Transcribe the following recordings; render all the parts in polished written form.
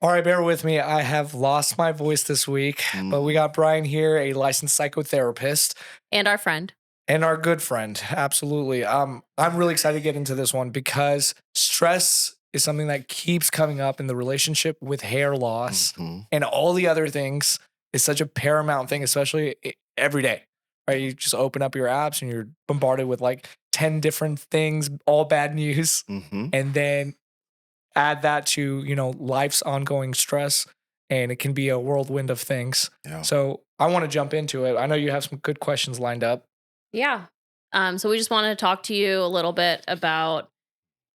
All right, bear with me. I have lost my voice this week, but we Mm. got Bryan here, a licensed psychotherapist And our friend. and our good friend. Absolutely. I'm really excited to get into this one because stress is something that keeps coming up in the relationship with hair loss Mhm. and all the other things is such a paramount thing, especially every day, right? You just open up your apps and you're bombarded with like 10 different things, all bad news. Mhm. And then add that to, life's ongoing stress and it can be a whirlwind of things. Yeah. So I want to jump into it. I know you have some good questions lined up. Yeah. So we just wanted to talk to you a little bit about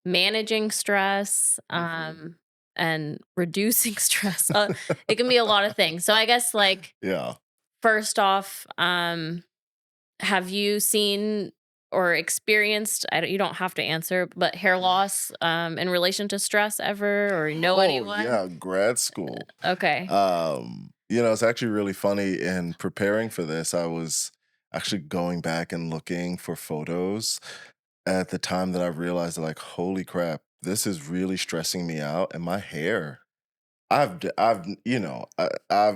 managing stress and reducing stress. It can be a lot of things. So I guess like Yeah. first off, have you seen or experienced, you don't have to answer, but hair loss in relation to stress ever or know Oh, anyone? yeah, grad school. Okay. It's actually really funny in preparing for this, I was actually going back and looking for photos at the time that I realized that, like, holy crap, this is really stressing me out and my hair. I've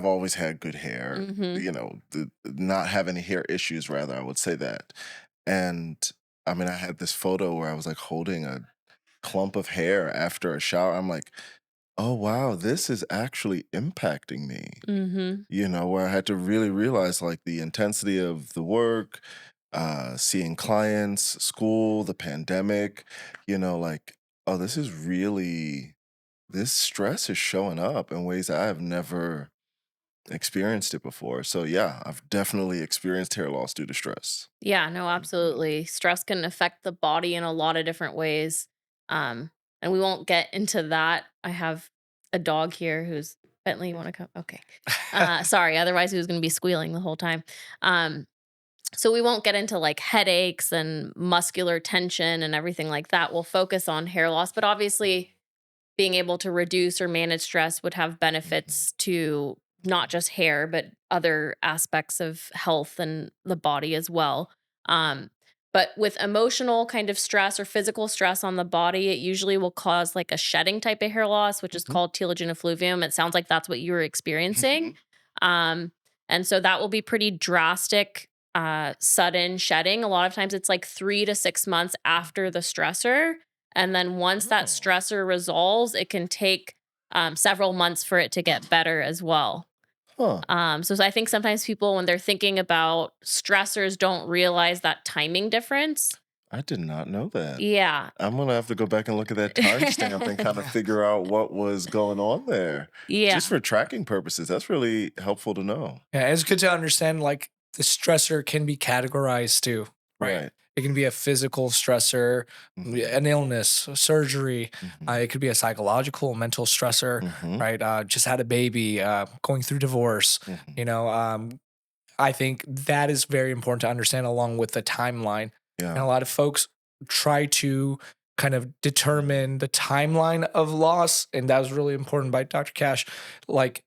always had good hair, Mm-hmm. not have any hair issues, rather, I would say that. And I mean, I had this photo where I was like holding a clump of hair after a shower. I'm like, oh, wow, this is actually impacting me, Mm-hmm. where I had to really realize like the intensity of the work, seeing clients, school, the pandemic, like, oh, this stress is showing up in ways that I have never experienced it before. So yeah, I've definitely experienced hair loss due to stress. Yeah, no, Mhm. absolutely. Stress can affect the body in a lot of different ways. And we won't get into that. I have a dog here who's Bentley, you want to come? Okay. Sorry, otherwise he was going to be squealing the whole time. Um, so we won't get into like headaches and muscular tension and everything like that. We'll focus on hair loss, but obviously being able to reduce or manage stress would have Mhm. benefits to not just hair, but other aspects of health and the body as well. Um, but with emotional kind of stress or physical stress on the body, it usually will cause like a shedding type of hair loss, which is Mhm. called telogen effluvium. It sounds like that's what you were experiencing. Mhm. Um, and so that will be pretty drastic, sudden shedding. A lot of times it's like 3 to 6 months after the stressor, and then once that Oh. stressor resolves, it can take several months for it to get better as well. Huh. So I think sometimes people, when they're thinking about stressors, don't realize that timing difference. I did not know that. Yeah. I'm gonna have to go back and look at that timestamp and kind of figure out what was going on there. Just Yeah. for tracking purposes, that's really helpful to know. Yeah, it's good to understand like the stressor can be categorized too, right? Right. It can be a physical stressor, Mhm. an illness, a surgery. Mhm. It could be a psychological, mental stressor, Mhm. right? Just had a baby, going through divorce. Mhm. You know, I think that is very important to understand along with the timeline. And a Yeah. lot of folks try to kind of determine the timeline of loss. And that was really important by Dr. Cash. Like,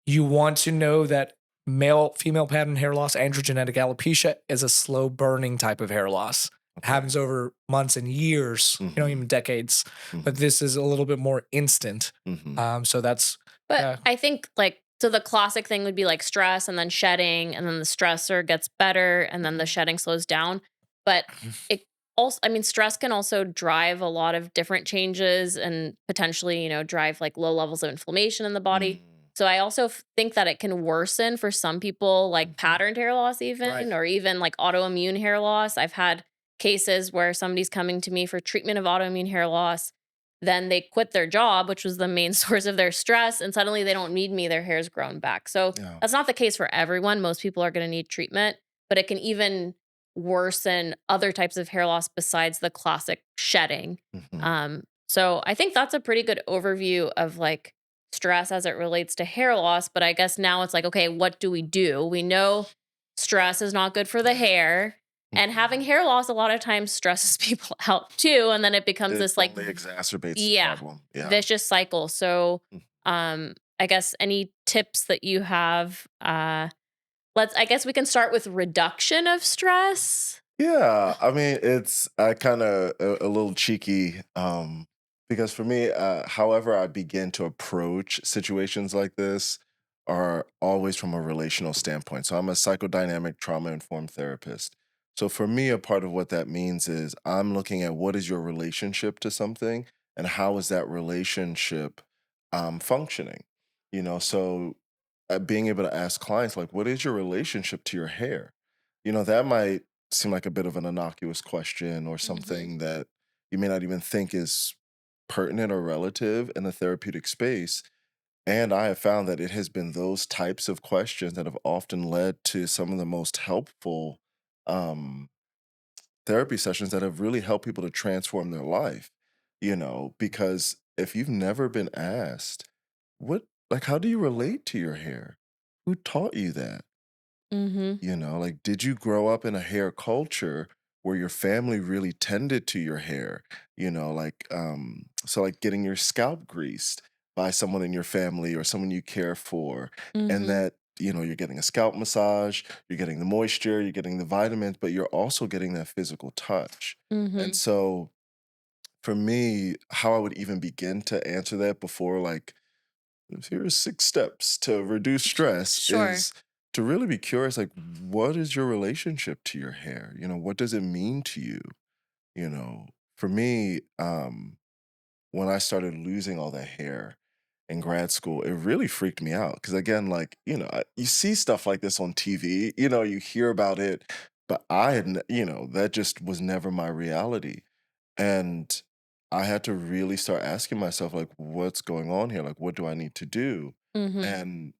you want to know that male, female pattern hair loss, androgenetic alopecia is a slow burning type of hair loss. It Okay. happens over months and years, Mhm. even decades. But Mhm. this is a little bit more instant. Mhm. So that's, But yeah. I think like, so the classic thing would be like stress and then shedding, and then the stressor gets better, and then the Mhm. shedding slows down. But it also, I mean, stress can also drive a lot of different changes and potentially, drive like low levels of inflammation in the body. Mm. So I also think that it can worsen for some people, like Mhm. patterned hair loss, Right. even, or even like autoimmune hair loss. I've had cases where somebody's coming to me for treatment of autoimmune hair loss, then they quit their job, which was the main source of their stress, and suddenly they don't need me, their hair's grown back. So Yeah. that's not the case for everyone. Most people are going to need treatment, but it can even worsen other types of hair loss besides the classic shedding. Mhm. So I think that's a pretty good overview of like stress as it relates to hair loss. But I guess now it's like, okay, what do? We know stress is not good for the hair. And Mhm. having hair loss a lot of times stresses people out too. And then it becomes It this like, only exacerbates the yeah, problem. Yeah. vicious cycle. So Mm. I guess any tips that you have, I guess we can start with reduction of stress. Yeah, I mean, it's I kinda a little cheeky, Because for me, however I begin to approach situations like this are always from a relational standpoint. So I'm a psychodynamic trauma informed therapist. So for me, a part of what that means is I'm looking at what is your relationship to something and how is that relationship functioning. So being able to ask clients, like, what is your relationship to your hair? That might seem like a bit of an innocuous question or Mm-hmm. something that you may not even think is pertinent or relative in the therapeutic space. And I have found that it has been those types of questions that have often led to some of the most helpful um, therapy sessions that have really helped people to transform their life. Because if you've never been asked, like, how do you relate to your hair? Who taught you that? Mm-hmm. Like, did you grow up in a hair culture where your family really tended to your hair? So like getting your scalp greased by someone in your family or someone you care for, and Mm-hmm. that, you're getting a scalp massage, you're getting the moisture, you're getting the vitamins, but you're also getting that physical touch. And Mm-hmm. so for me, how I would even begin to answer that before, like, here's 6 steps to reduce stress Sure. is to really be curious, like, what is your relationship to your hair? What does it mean to you? you know for me, when I started losing all that hair in grad school, it really freaked me out because, again, like, you see stuff like this on TV, you hear about it, but that just was never my reality. And I had to really start asking myself, like, what's going on here? Like, what do I need to do? Mm-hmm. And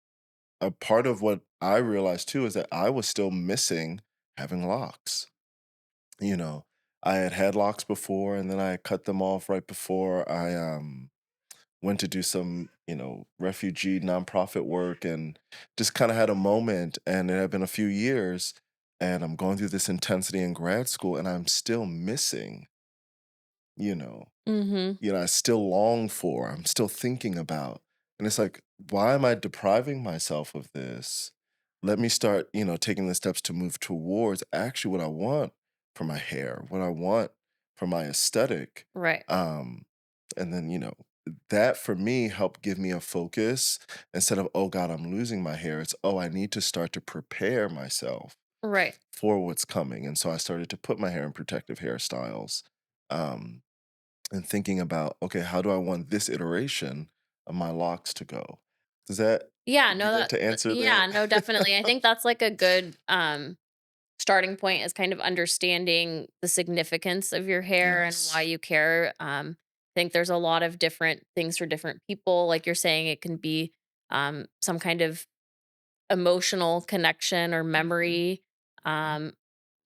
a part of what I realized too is that I was still missing having locks. You know, I had locks before, and then I cut them off right before I went to do some, refugee nonprofit work, and just kind of had a moment. And it had been a few years, and I'm going through this intensity in grad school, and I'm still missing, you know, Mm-hmm. I still long for, I'm still thinking about. And it's like, why am I depriving myself of this? Let me start, taking the steps to move towards actually what I want for my hair, what I want for my aesthetic. Right. Um, and then, that for me helped give me a focus instead of, oh God, I'm losing my hair. It's, oh, I need to start to prepare myself Right. for what's coming. And so I started to put my hair in protective hairstyles. Um, and thinking about, okay, how do I want this iteration of my locks to go? Does that Yeah, no, begin to answer that? yeah, no, definitely. I think that's like a good starting point is kind of understanding the significance of your hair and why Yes. you care. I think there's a lot of different things for different people. Like you're saying, it can be some kind of emotional connection or Mhm, memory. mhm, Um,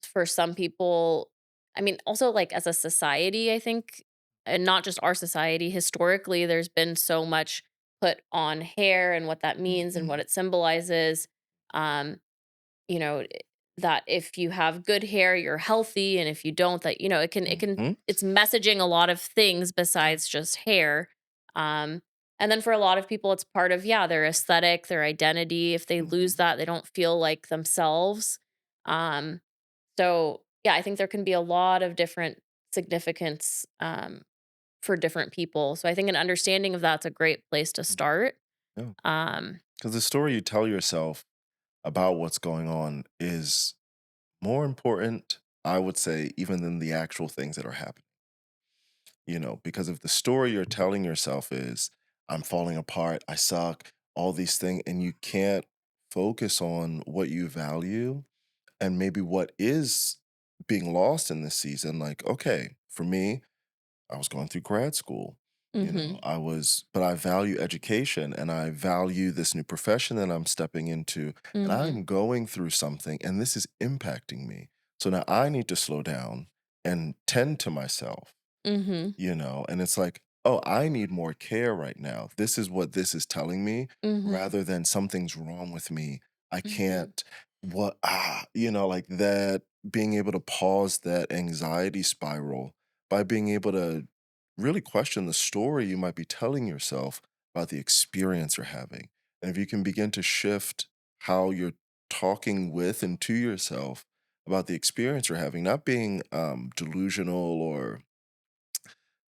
for some people, I mean, also like as a society, I think, and not just our society, historically, there's been so much put on hair and what that means and what mhm, it symbolizes. Um, you know, that if you have good hair, you're healthy, and if you don't, that it can mhm. it's messaging a lot of things besides just hair. Um, and then for a lot of people, it's part of their aesthetic, their identity. If they lose Mhm. that, they don't feel like themselves. So yeah, I think there can be a lot of different significance for different people. So I think an understanding of that's a great place to Mm, start. yeah. Um, Because the story you tell yourself about what's going on is more important, I would say, even than the actual things that are happening. Because if the story you're telling yourself is, I'm falling apart, I suck, all these things, and you can't focus on what you value and maybe what is being lost in this season. Like, okay, for me, I was going through grad school. mhm, But I value education and I value this new profession that I'm stepping into. And mhm, I'm going through something and this is impacting me. So now I need to slow down and tend to myself. mhm, And it's like, oh, I need more care right now. This is what this is telling me, mhm, rather than something's wrong with me. I mhm. can't, like that, being able to pause that anxiety spiral by being able to really question the story you might be telling yourself about the experience you're having. And if you can begin to shift how you're talking with and to yourself about the experience you're having, not being delusional or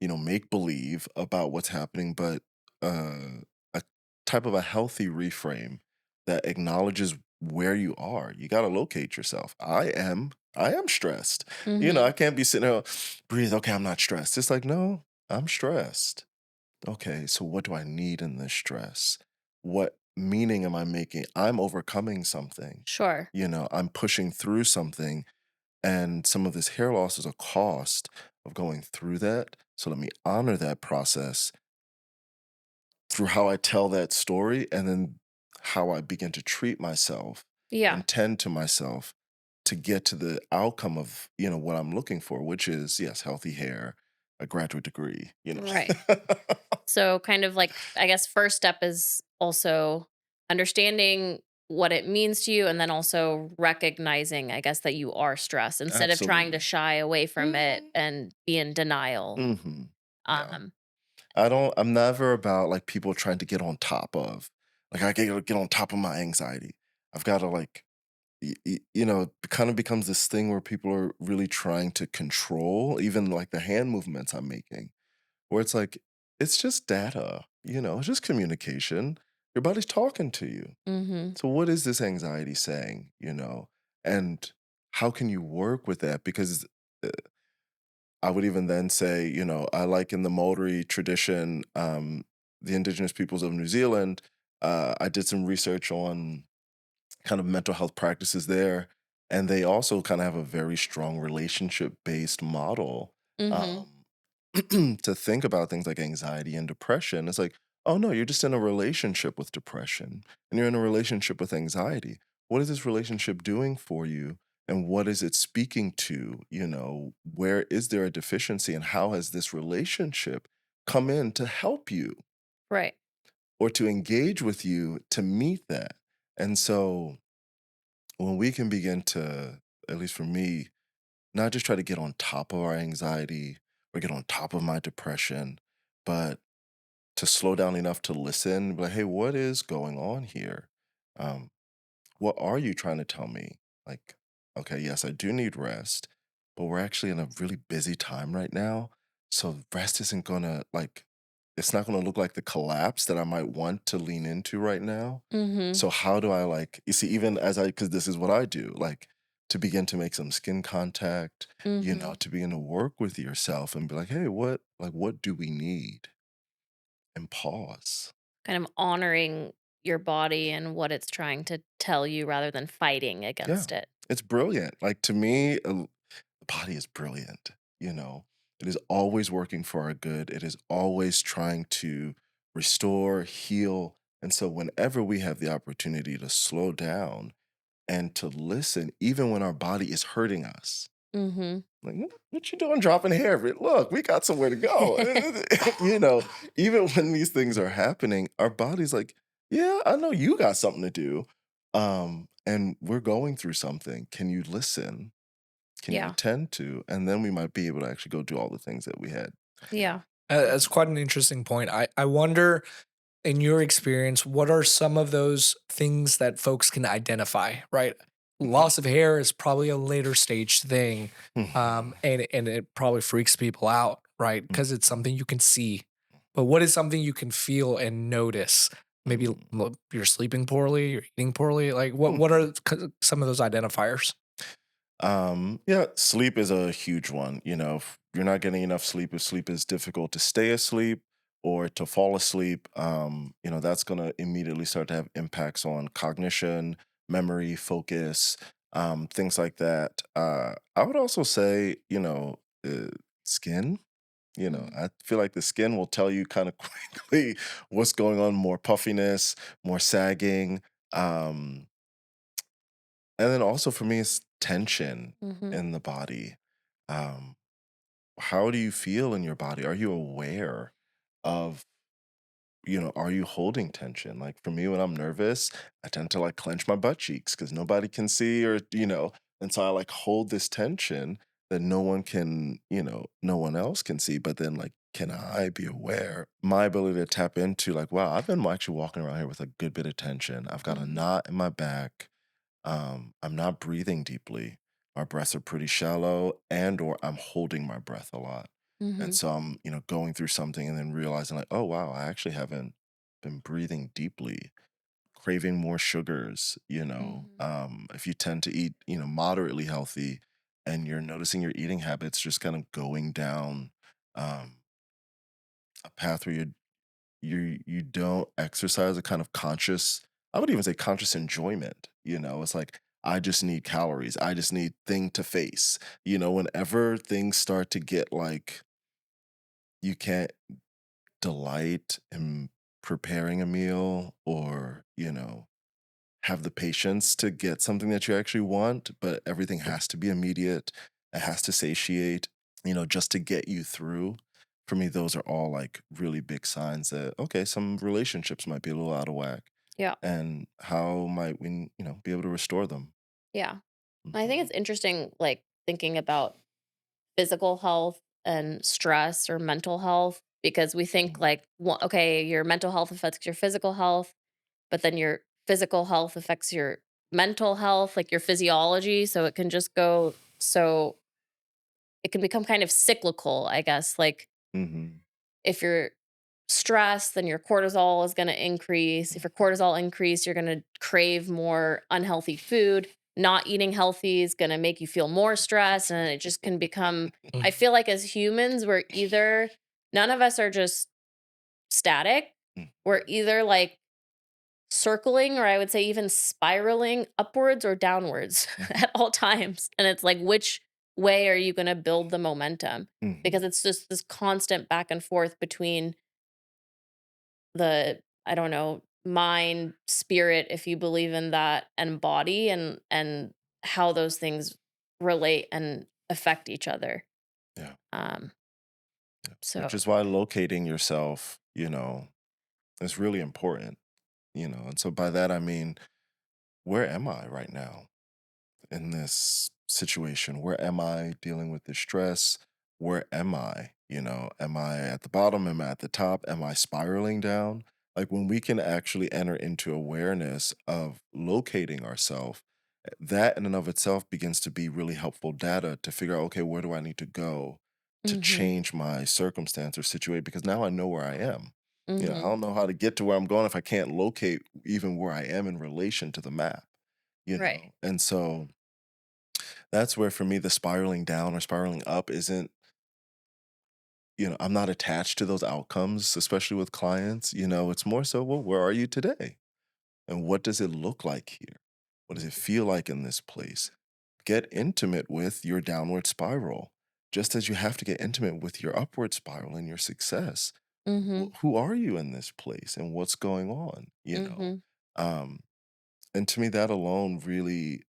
make believe about what's happening, but a type of a healthy reframe that acknowledges where you are. You got to locate yourself. I am stressed. Mhm. I can't be sitting there, breathe. Okay, I'm not stressed. It's like, no, I'm stressed. Okay, so what do I need in this stress? What meaning am I making? I'm overcoming something. Sure. I'm pushing through something, and some of this hair loss is a cost of going through that. So let me honor that process through how I tell that story, and then how I begin to treat myself Yeah. and tend to myself to get to the outcome of, what I'm looking for, which is, yes, healthy hair, a graduate degree. Right. So kind of like, I guess first step is also understanding what it means to you and then also recognizing, I guess, that you are stressed instead of trying to Absolutely. shy away from it Mhm. and be in denial. Mhm. Yeah. Um I'm never about like people trying to get on top of, like, I gotta get on top of my anxiety. I've got to like, it kind of becomes this thing where people are really trying to control even like the hand movements I'm making, where it's like, it's just data, it's just communication. Your body's talking to you. mhm. So what is this anxiety saying? And how can you work with that? Because uh, I would even then say, I like in the Maori tradition, the indigenous peoples of New Zealand. I did some research on kind of mental health practices there, and they also kind of have a very strong relationship based model. Mhm. Um, to think about things like anxiety and depression. It's like, oh no, you're just in a relationship with depression and you're in a relationship with anxiety. What is this relationship doing for you? And what is it speaking to? Where is there a deficiency, and how has this relationship come in to help you Right. or to engage with you to meet that? And so when we can begin to, at least for me, not just try to get on top of our anxiety or get on top of my depression, but to slow down enough to listen, be like, hey, what is going on here? Um, what are you trying to tell me? Like, okay, yes, I do need rest, but we're actually in a really busy time right now. So rest isn't gonna like, it's not gonna look like the collapse that I might want to lean into right now. Mhm. So how do I like, you see, even because this is what I do, like to begin to make some skin contact, Mhm. to begin to work with yourself and be like, hey, what do we need? And pause. Kind of honoring your body and what it's trying to tell you rather than fighting Yeah, against it. it's brilliant. Like to me, the body is brilliant. You know, it is always working for our good. It is always trying to restore, heal. And so, whenever we have the opportunity to slow down and to listen, even when our body is hurting us, Mhm. like, what you doing dropping hair? Look, we got somewhere to go. you know, Even when these things are happening, our body's like, yeah, I know you got something to do. And we're going through something. Can you listen? Can you Yeah. attend to? And then we might be able to actually go do all the things that we had. Yeah. That's quite an interesting point. I wonder, in your experience, what are some of those things that folks can identify, right? Mhm. Loss of hair is probably a later stage thing, Mhm. and it probably freaks people out, right? Because it's something you can see. But what is something you can feel and notice? Maybe Mhm. you're sleeping poorly, you're eating poorly. Like, what Mhm. are some of those identifiers? Yeah, sleep is a huge one. If you're not getting enough sleep, if sleep is difficult to stay asleep or to fall asleep, that's going to immediately start to have impacts on cognition, memory, focus, things like that. I would also say, skin. Mhm. I feel like the skin will tell you kind of quickly what's going on, more puffiness, more sagging. Um, and then also for me, it's tension Mhm. in the body. Um, how do you feel in your body? Are you aware of, are you holding tension? Like for me, when I'm nervous, I tend to like clench my butt cheeks because nobody can see, and so I like hold this tension that no one else can see. But then, like, can I be aware? My ability to tap into, like, wow, I've been actually walking around here with a good bit of tension. I've got a Mhm. knot in my back. I'm not breathing deeply. My breaths are pretty shallow, and or I'm holding my breath a lot. And Mhm. so I'm, going through something and then realizing like, oh wow, I actually haven't been breathing deeply, craving more sugars, Mhm. if you tend to eat, moderately healthy and you're noticing your eating habits just kind of going down um, a path where you don't exercise a kind of conscious, I would even say conscious enjoyment. It's like I just need calories. I just need thing to face. Whenever things start to get like you can't delight in preparing a meal or, have the patience to get something that you actually want, but everything has to be immediate. It has to satiate, just to get you through. For me, those are all like really big signs that, okay, some relationships might be a little out of whack. Yeah. And how might we, be able to restore them? Yeah. I think Mhm. it's interesting, like thinking about physical health and stress or mental health, because we think Mhm. like, okay, your mental health affects your physical health, but then your physical health affects your mental health, like your physiology. So it can just go, so it can become kind of cyclical, I guess. Like Mhm. if you're stressed, then your cortisol is going to increase. If your cortisol increase, you're going to crave more unhealthy food. Not eating healthy is going to make you feel more stressed, and it just can become, I feel like as humans, we're either, none of us are just static. Mm. We're either like circling, or I would say even spiraling upwards or downwards Mhm. at all times. And it's like, which way are you going to build the momentum? Because Mhm. it's just this constant back and forth between the, I don't know, mind, spirit, if you believe in that, and body, and how those things relate and affect each other. Yeah. Um Which so is why locating yourself, is really important, And so by that, I mean, where am I right now in this situation? Where am I dealing with the stress? Where am I? Am I at the bottom? Am I at the top? Am I spiraling down? Like when we can actually enter into awareness of locating ourselves, that in and of itself begins to be really helpful data to figure out, okay, where do I need to go to mhm. change my circumstance or situation? Because now I know where I am. I Mhm. don't know how to get to where I'm going if I can't locate even where I am in relation to the map, Right. And so that's where for me the spiraling down or spiraling up isn't, I'm not attached to those outcomes, especially with clients. It's more so, well, where are you today? And what does it look like here? What does it feel like in this place? Get intimate with your downward spiral, just as you have to get intimate with your upward spiral and your success. Mhm. Who are you in this place and what's going on? Mhm. Um, and to me, that alone really,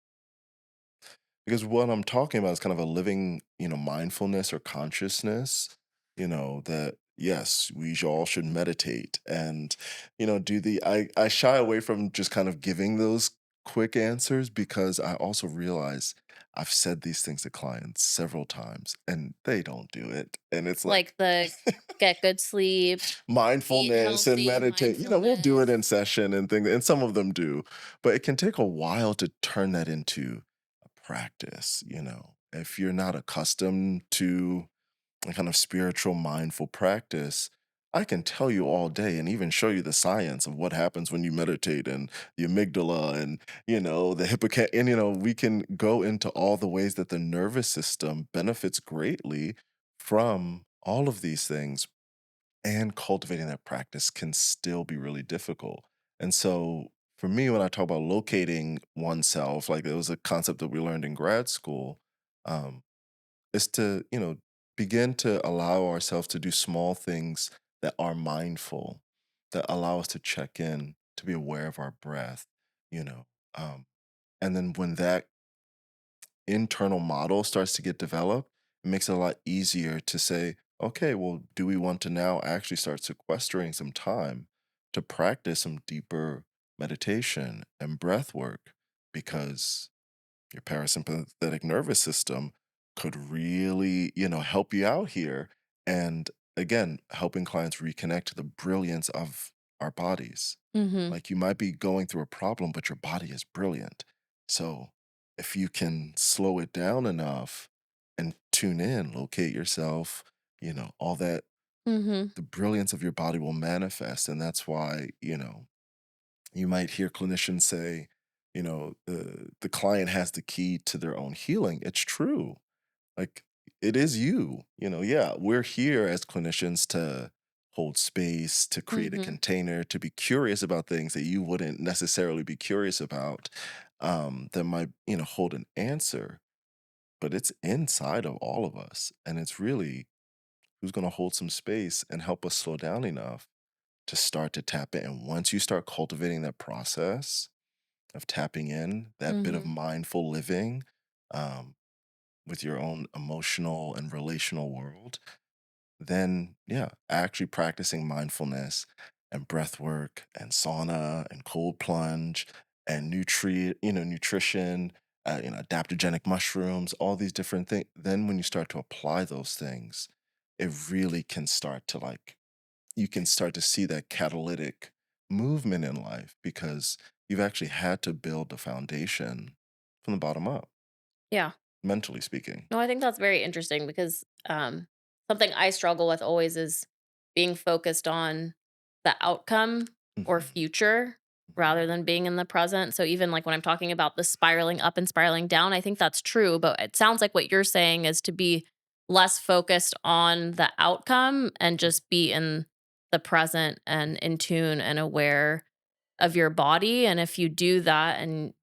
because what I'm talking about is kind of a living, mindfulness or consciousness, that yes, all should meditate and, I shy away from just kind of giving those quick answers because I also realize I've said these things to clients several times and they don't do it. And it's like Like the get good sleep, eat mindfulness and healthy, meditate, we'll do it mindfulness. in session and things, and some of them do, but it can take a while to turn that into practice, if you're not accustomed to a kind of spiritual mindful practice. I can tell you all day and even show you the science of what happens when you meditate and the amygdala and the hippocampus, and we can go into all the ways that the nervous system benefits greatly from all of these things, and cultivating that practice can still be really difficult. And so for me, when I talk about locating oneself, like it was a concept that we learned in grad school, um, is to, begin to allow ourselves to do small things that are mindful, that allow us to check in, to be aware of our breath, you know. Um, and then when that internal model starts to get developed, it makes it a lot easier to say, okay, well, do we want to now actually start sequestering some time to practice some deeper meditation and breath work? Because your parasympathetic nervous system could really, help you out here. And again, helping clients reconnect to the brilliance of our bodies. Mhm. Like you might be going through a problem, but your body is brilliant. So if you can slow it down enough and tune in, locate yourself, all that, Mm-hmm. the brilliance of your body will manifest. And that's why, you might hear clinicians say, the client has the key to their own healing. It's true. Like, it is you. Yeah, we're here as clinicians to hold space, to create a Mm-hmm. container, to be curious about things that you wouldn't necessarily be curious about, that might, hold an answer, but it's inside of all of us. And it's really who's going to hold some space and help us slow down enough to start to tap in. And once you start cultivating that process of tapping in, that bit of Mm-hmm. mindful living, um, with your own emotional and relational world, then yeah, actually practicing mindfulness and breath work and sauna and cold plunge and nutrition, adaptogenic mushrooms, all these different things. Then when you start to apply those things, it really can start to you can start to see that catalytic movement in life because you've actually had to build the foundation from the bottom up, Yeah. mentally speaking. No, I think that's very interesting because something I struggle with always is being focused on the outcome or Mhm, future mhm, rather than being in the present. So even like when I'm talking about the spiraling up and spiraling down, I think that's true. But it sounds like what you're saying is to be less focused on the outcome and just be in the present and in tune and aware of your body. And if you do that and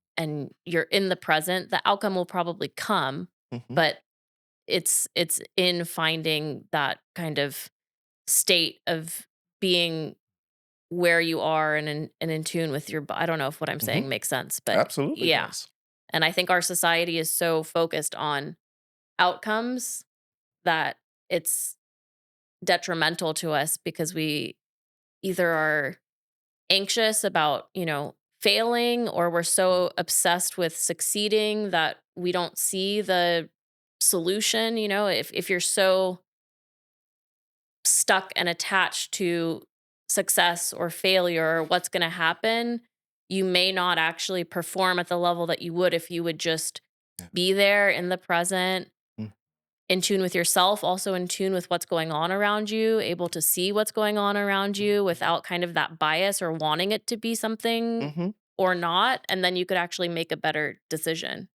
you're in the present, the outcome will probably come, mhm, but it's in finding that kind of state of being where you are and in tune with your I don't know if what I'm mhm. saying makes sense, but Absolutely yeah. does. And I think our society is so focused on outcomes that it's detrimental to us because we either are anxious about, failing, or we're Mm, so obsessed with succeeding that we don't see the solution. If you're so stuck and attached to success or failure or what's going to happen, you may not actually perform at the level that you would if you would just yeah. be there in the present, Mm, in tune with yourself, also in tune with what's going on around you, able to see what's going on around you without kind of that bias or wanting it to be something mhm. or not. And then you could actually make a better decision.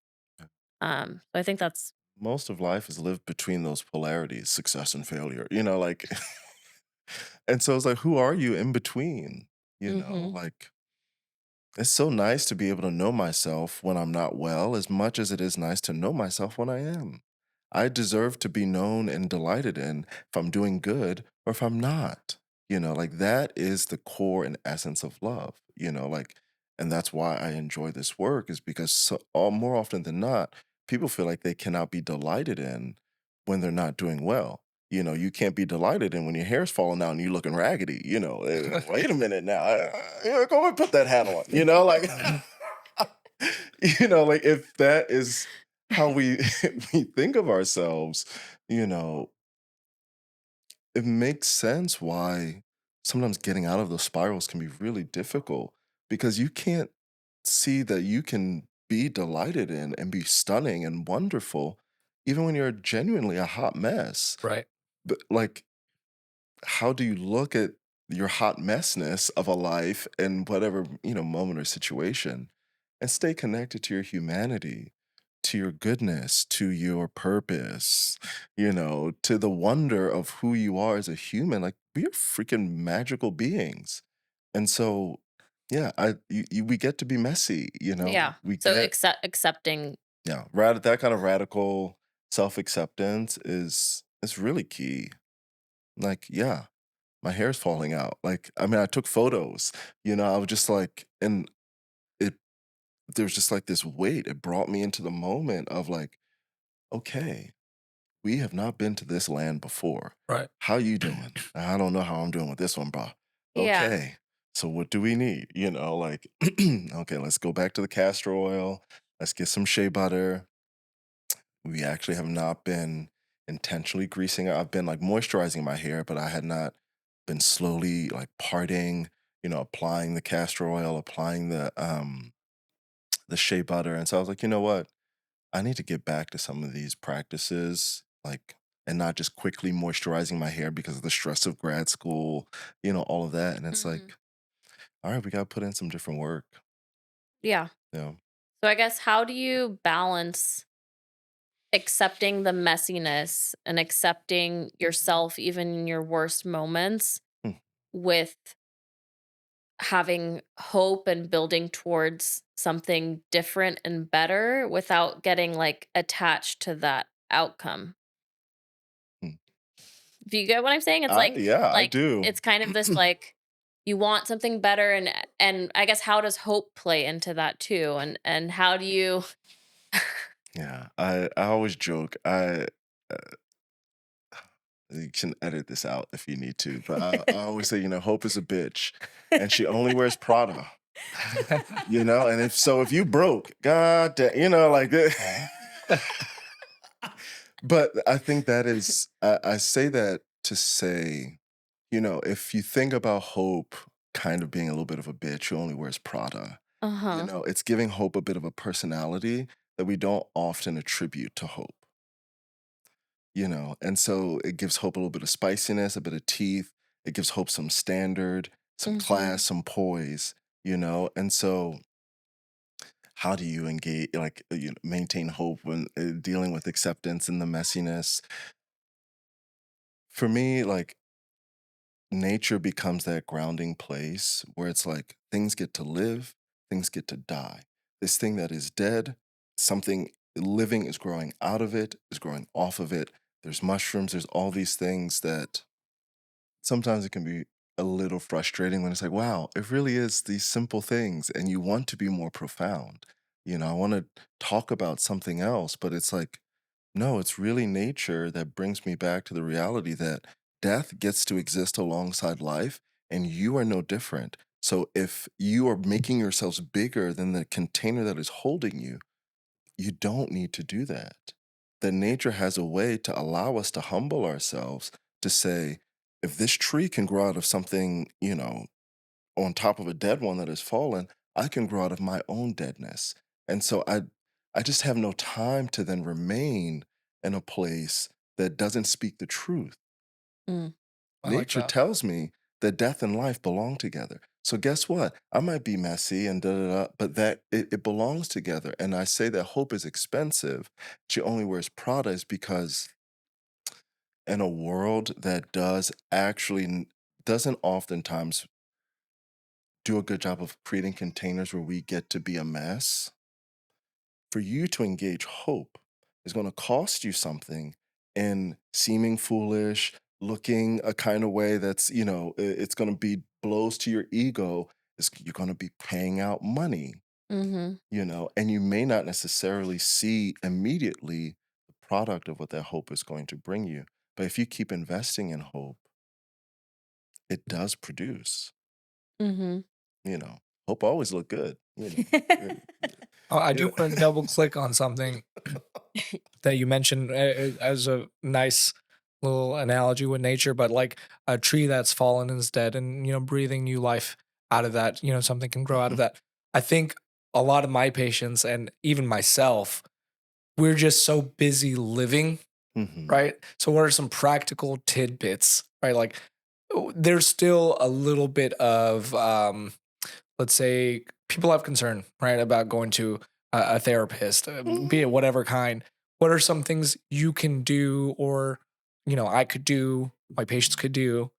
So I think that's, Most of life is lived between those polarities, success and failure, like, and so it's like, who are you in between? hmm Like, it's so nice to be able to know myself when I'm not well, as much as it is nice to know myself when I am. I deserve to be known and delighted in if I'm doing good or if I'm not. Like that is the core and essence of love, like, and that's why I enjoy this work is because more often than not, people feel like they cannot be delighted in when they're not doing well. You can't be delighted in when your hair's falling out and you're looking raggedy. Wait a minute now. Go and put that hat on. Like, like if that is how we we think of ourselves, you know, it makes sense why sometimes getting out of those spirals can be really difficult because you can't see that you can be delighted in and be stunning and wonderful even when you're genuinely a hot mess. Right. But like, how do you look at your hot messness of a life in whatever, moment or situation and stay connected to your humanity, to your goodness, to your purpose, to the wonder of who you are as a human? Like, we are freaking magical beings. And so, yeah, we get to be messy, yeah. we So get, accepting, yeah, that kind of radical self-acceptance is really key. Like, yeah, my hair's falling out. Like, I mean, I took photos, I was just like, and it, there's just like this weight. It brought me into the moment of like, okay, we have not been to this land before. Right. How you doing? I don't know how I'm doing with this one, bro. yeah. Okay. So what do we need? Like, okay, let's go back to the castor oil. Let's get some shea butter. We actually have not been intentionally greasing it. I've been like moisturizing my hair, but I had not been slowly like parting, applying the castor oil, applying the shea butter. And so I was like, you know what? I need to get back to some of these practices, like and not just quickly moisturizing my hair because of the stress of grad school, all of that. And it's Mhm. like, all right, we got to put in some different work. Yeah. Yeah. So I guess how do you balance accepting the messiness and accepting yourself even in your worst moments Hmm. with having hope and building towards something different and better without getting like attached to that outcome? Hmm. Do you get what I'm saying? It's like Yeah, I do. it's kind of this like you want something better, and I guess how does hope play into that too? And how do you Yeah, I always joke. Uh, you can edit this out if you need to, but I always say, hope is a bitch, and she only wears Prada. And if you broke, god damn, like that. But I think that is, I say that to say, if you think about hope kind of being a little bit of a bitch who only wears Prada, Uh-huh. it's giving hope a bit of a personality that we don't often attribute to hope. And so it gives hope a little bit of spiciness, a bit of teeth. It gives hope some standard, some Mhm. class, some poise, and so how do you engage, like, maintain hope when dealing with acceptance and the messiness? For me, like, nature becomes that grounding place where it's like things get to live, things get to die. This thing that is dead, something living is growing out of it, is growing off of it. There's mushrooms, there's all these things that sometimes it can be a little frustrating when it's like, wow, it really is these simple things, and you want to be more profound. I want to talk about something else, but it's like, no, it's really nature that brings me back to the reality that death gets to exist alongside life, and you are no different. So if you are making yourselves bigger than the container that is holding you, you don't need to do that. That nature has a way to allow us to humble ourselves to say, if this tree can grow out of something, on top of a dead one that has fallen, I can grow out of my own deadness. And so I just have no time to then remain in a place that doesn't speak the truth. Mm. I like Nature that. tells me that death and life belong together. So guess what? I might be messy and da da da, but that it belongs together. And I say that hope is expensive. She only wears Prada is because in a world that doesn't oftentimes do a good job of creating containers where we get to be a mess, for you to engage hope is going to cost you something in seeming foolish, looking a kind of way that's, it's going to be blows to your ego. You're going to be paying out money, Mhm. and you may not necessarily see immediately the product of what that hope is going to bring you. But if you keep investing in hope, it does produce, Mhm. you know. Hope always look good, Uh, Oh, I do Yeah. want to double click on something that you mentioned as a nice little analogy with nature, but like a tree that's fallen and is dead, and breathing new life out of that. Something can grow out of Mhm, that. I think a lot of my patients and even myself, we're just so busy living, mhm, right? So, what are some practical tidbits, right? Like, there's still a little bit of let's say people have concern, right, about going to a therapist, be it whatever kind. What are some things you can do, or I could do, my patients could do,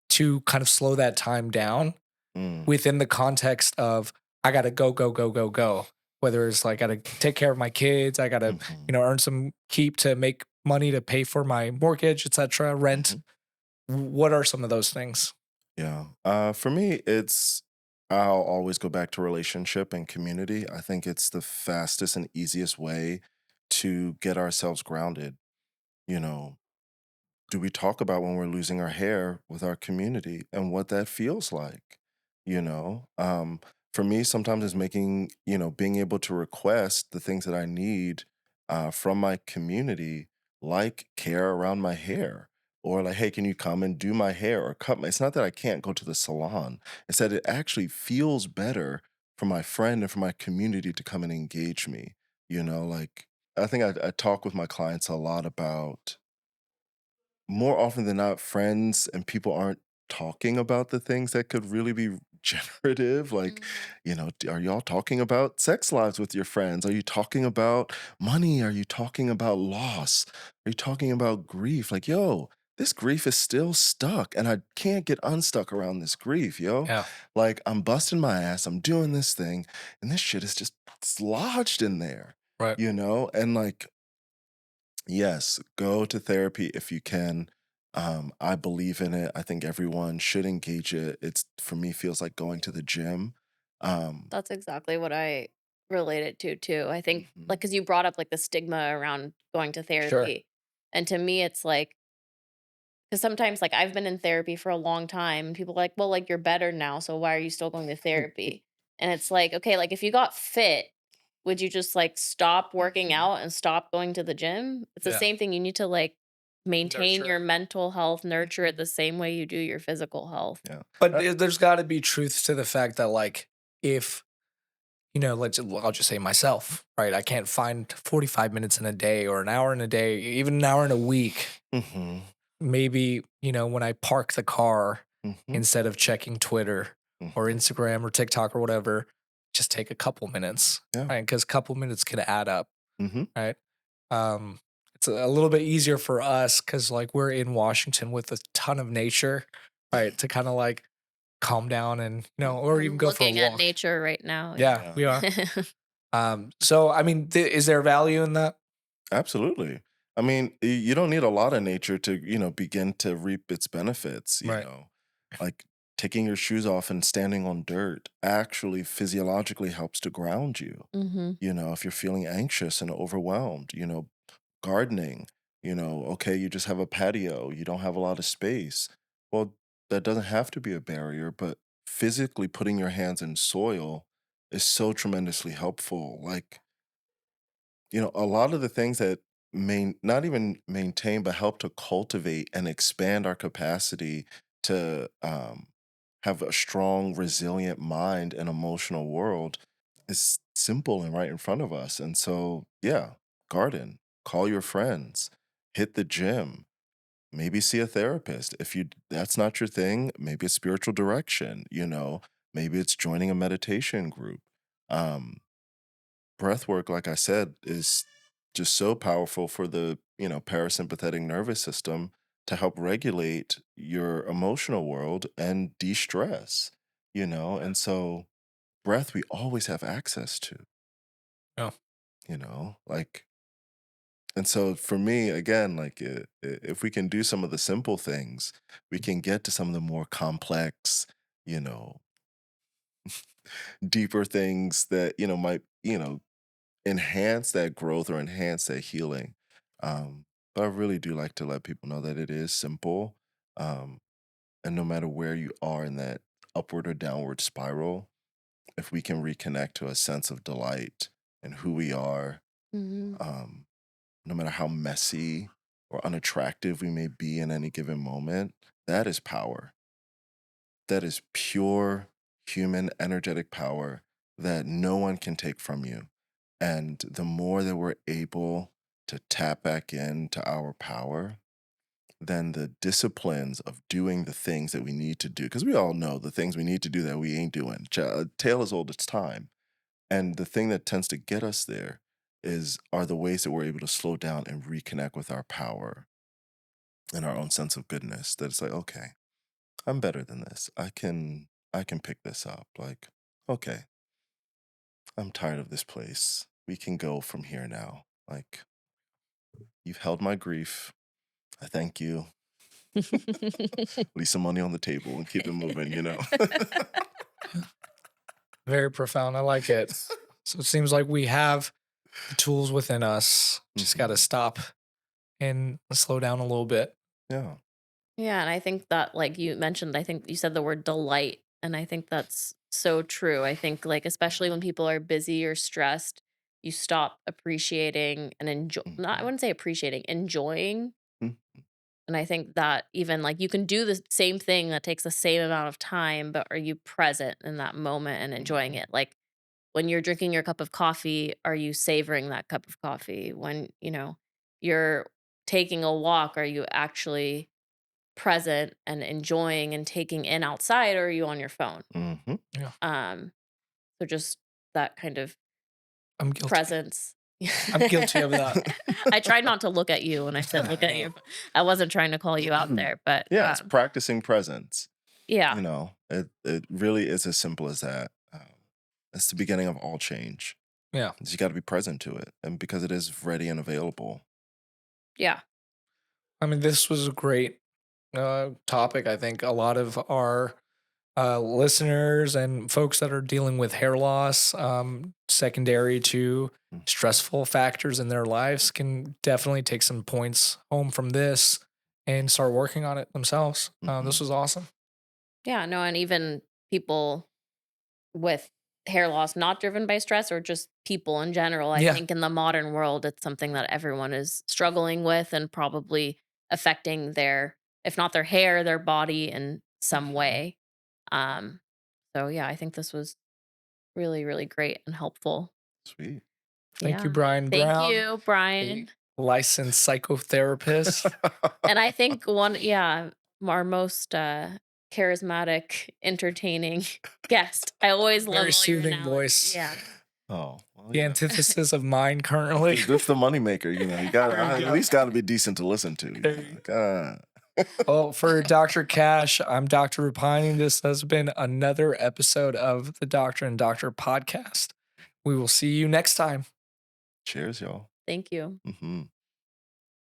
to kind of slow that time down mm, within the context of I got to go, go, go, go, go. Whether it's like I got to take care of my kids, I got to mhm, earn some keep to make money to pay for my mortgage, etc., rent. mhm. What are some of those things? Yeah. For me, I'll always go back to relationship and community. I think it's the fastest and easiest way to get ourselves grounded. You know, do we talk about when we're losing our hair with our community and what that feels like? For me, sometimes it's being able to request the things that I need from my community, like care around my hair, or like, hey, can you come and do my hair or cut my? It's not that I can't go to the salon; it's that it actually feels better for my friend and for my community to come and engage me. Like I think I talk with my clients a lot about more often than not, friends and people aren't talking about the things that could really be generative. Like, Mhm. are y'all talking about sex lives with your friends? Are you talking about money? Are you talking about loss? Are you talking about grief? Like, yo, this grief is still stuck and I can't get unstuck around this grief, yo. Yeah. Like, I'm busting my ass, I'm doing this thing, and this shit is just it's lodged in there, Right. And like, yes, go to therapy if you can. I believe in it. I think everyone should engage it. It's for me feels like going to the gym. Um, That's exactly what I related to too. I think like mhm, because you brought up like the stigma around going to Sure. therapy. And to me it's like because sometimes like I've been in therapy for a long time and people are like, well, like you're better now, so why are you still going to therapy? And it's like, okay, like if you got fit, would you just like stop working mhm, out and stop going to the gym? It's the Yeah. same thing. You need to like maintain Nurture. your mental health, nurture it mhm, the same way you do your physical health. yeah. But Uh, there's got to be truth to the fact that, like, if, I'll just say myself, right? I can't find 45 minutes in a day or an hour in a day, even an hour in a week. mhm, Maybe, when I park the car, mhm, instead of checking Twitter or mhm, Instagram or TikTok or whatever, just take a couple minutes, yeah. right? Because a couple minutes can add up, Mhm, right? Um, it's a little bit easier for us because, like, we're in Washington with a ton of nature, right? To kind of like calm down and, or I'm even go for a looking at walk. nature right now. Yeah, yeah. we are. So I mean, is there value in that? Absolutely. I mean, you don't need a lot of nature to, begin to reap its benefits, Right. Like taking your shoes off and standing on dirt actually physiologically helps to ground you. Mhm. If you're feeling anxious and overwhelmed, gardening, okay, you just have a patio, you don't have a lot of space. Well, that doesn't have to be a barrier, but physically putting your hands in soil is so tremendously helpful. Like, a lot of the things that not even maintain, but help to cultivate and expand our capacity to have a strong, resilient mind and emotional world is simple and right in front of us. And so, yeah, garden, call your friends, hit the gym, maybe see a therapist. If that's not your thing, maybe a spiritual direction, maybe it's joining a meditation group. Um, Breath work, like I said, is just so powerful for the, parasympathetic nervous system to help regulate your emotional world and de-stress, and so breath we always have access to, Oh, like, and so for me, again, like, if we can do some of the simple things, we can get to some of the more complex, you know, deeper things that, might, enhance that growth or enhance that healing. But I really do like to let people know that it is simple. Um, and no matter where you are in that upward or downward spiral, if we can reconnect to a sense of delight and who we are, Mhm. um, no matter how messy or unattractive we may be in any given moment, that is power. That is pure human energetic power that no one can take from you. And the more that we're able to tap back into our power, then the disciplines of doing the things that we need to do, because we all know the things we need to do that we ain't doing. Tale as old as time. And the thing that tends to get us there are the ways that we're able to slow down and reconnect with our power and our own sense of goodness. That it's like, okay, I'm better than this. I can pick this up. Like, okay, I'm tired of this place. We can go from here now. Like, you've held my grief. I thank you. Leave some money on the table and keep it moving. very profound. I like it. So it seems like we have the tools within us. Just got to Mhm. stop and slow down a little bit. Yeah. Yeah, and I think that like you mentioned, I think you said the word delight, and I think that's so true. I think like especially when people are busy or stressed, you stop appreciating and enjoy not I Mhm. wouldn't say appreciating, enjoying. Mm. And I think that even like you can do the same thing that takes the same amount of time, but are you present in that moment and enjoying Mhm. it? Like when you're drinking your cup of coffee, are you savoring that cup of coffee? When, you're taking a walk? Are you actually present and enjoying and taking in outside, or are you on your phone? Mm-hmm. Yeah. So just that kind of I'm guilty. presence. I'm guilty of that. I tried not to look at you when I said look at you. I wasn't trying to call you out there, but Yeah, it's practicing presence. yeah. You know, it really is as simple as that. It's the beginning of all change. Yeah. You got to be present to it, and because it is ready and available. Yeah. I mean, this was a great topic. I think a lot of our listeners and folks that are dealing with hair loss, secondary to stressful factors in their lives, can definitely take some points home from this and start working on it themselves. This was awesome. Yeah, no, and even people with hair loss not driven by stress or just people in general, I Yeah. think in the modern world, it's something that everyone is struggling with and probably affecting their, if not their hair, their body in some way. So yeah, I think this was really, really great and helpful. Sweet. Thank you, Yeah. Bryan Thank Brown, you, Bryan. licensed psychotherapist. And I think our most charismatic, entertaining guest. I always love Very all your soothing analogies. voice. Yeah. Oh, well, The yeah. antithesis of mine currently. That's the moneymaker. You know, you got There you at go. least got to be decent to listen to. You There know? you Like, Well, for Dr. Kash, I'm Dr. Roopani. This has been another episode of the Dr&Dr podcast. We will see you next time. cheers, y'all. Thank you. Mm-hmm.